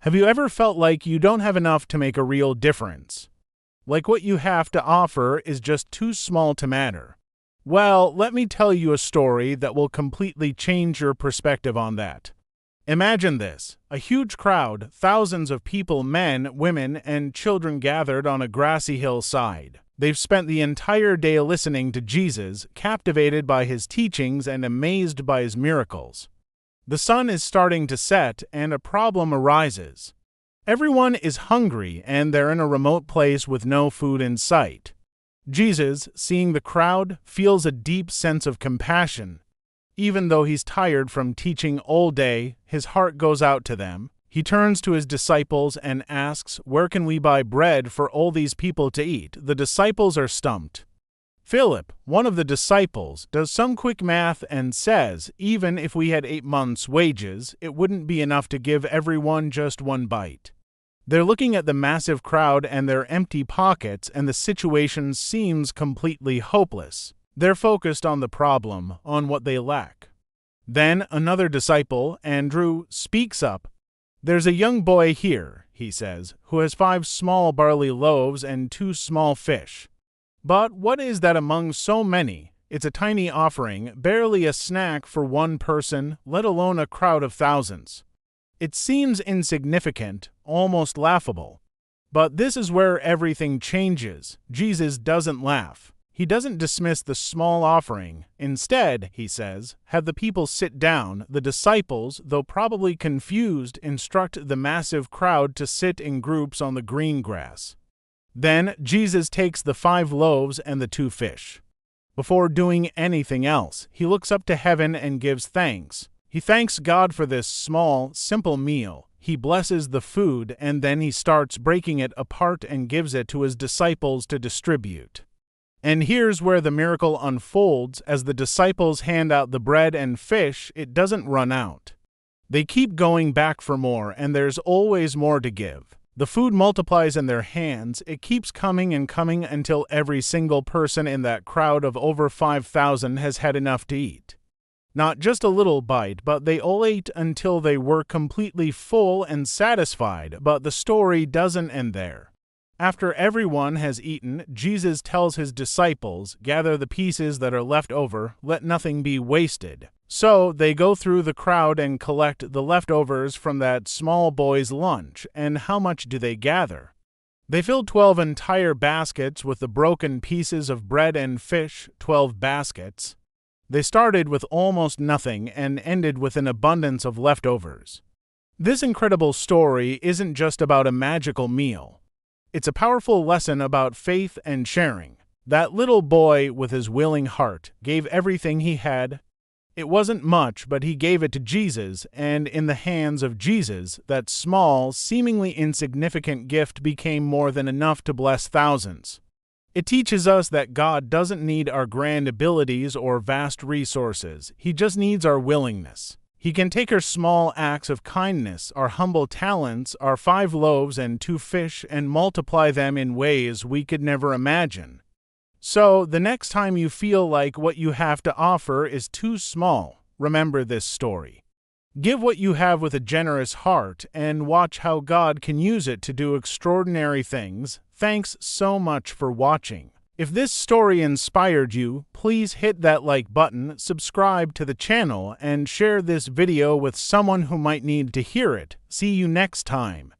Have you ever felt like you don't have enough to make a real difference? Like what you have to offer is just too small to matter? Well, let me tell you a story that will completely change your perspective on that. Imagine this: a huge crowd, thousands of people, men, women, and children gathered on a grassy hillside. They've spent the entire day listening to Jesus, captivated by his teachings and amazed by his miracles. The sun is starting to set, and a problem arises. Everyone is hungry, and they're in a remote place with no food in sight. Jesus, seeing the crowd, feels a deep sense of compassion. Even though he's tired from teaching all day, his heart goes out to them. He turns to his disciples and asks, "Where can we buy bread for all these people to eat?" The disciples are stumped. Philip, one of the disciples, does some quick math and says, even if we had 8 months' wages, it wouldn't be enough to give everyone just one bite. They're looking at the massive crowd and their empty pockets, and the situation seems completely hopeless. They're focused on the problem, on what they lack. Then another disciple, Andrew, speaks up. "There's a young boy here," he says, "who has 5 small barley loaves and 2 small fish. But what is that among so many? It's a tiny offering, barely a snack for one person, let alone a crowd of thousands." It seems insignificant, almost laughable. But this is where everything changes. Jesus doesn't laugh. He doesn't dismiss the small offering. Instead, he says, have the people sit down. The disciples, though probably confused, instruct the massive crowd to sit in groups on the green grass. Then Jesus takes the 5 loaves and the 2 fish. Before doing anything else, he looks up to heaven and gives thanks. He thanks God for this small, simple meal. He blesses the food, and then he starts breaking it apart and gives it to his disciples to distribute. And here's where the miracle unfolds. As the disciples hand out the bread and fish, it doesn't run out. They keep going back for more, and there's always more to give. The food multiplies in their hands. It keeps coming and coming until every single person in that crowd of over 5,000 has had enough to eat. Not just a little bite, but they all ate until they were completely full and satisfied. But the story doesn't end there. After everyone has eaten, Jesus tells his disciples, "Gather the pieces that are left over, let nothing be wasted." So they go through the crowd and collect the leftovers from that small boy's lunch. And how much do they gather? They filled 12 entire baskets with the broken pieces of bread and fish, 12 baskets. They started with almost nothing and ended with an abundance of leftovers. This incredible story isn't just about a magical meal. It's a powerful lesson about faith and sharing. That little boy, with his willing heart, gave everything he had. It wasn't much, but he gave it to Jesus, and in the hands of Jesus, that small, seemingly insignificant gift became more than enough to bless thousands. It teaches us that God doesn't need our grand abilities or vast resources. He just needs our willingness. He can take our small acts of kindness, our humble talents, our 5 loaves and 2 fish, and multiply them in ways we could never imagine. So, the next time you feel like what you have to offer is too small, remember this story. Give what you have with a generous heart and watch how God can use it to do extraordinary things. Thanks so much for watching. If this story inspired you, please hit that like button, subscribe to the channel, and share this video with someone who might need to hear it. See you next time.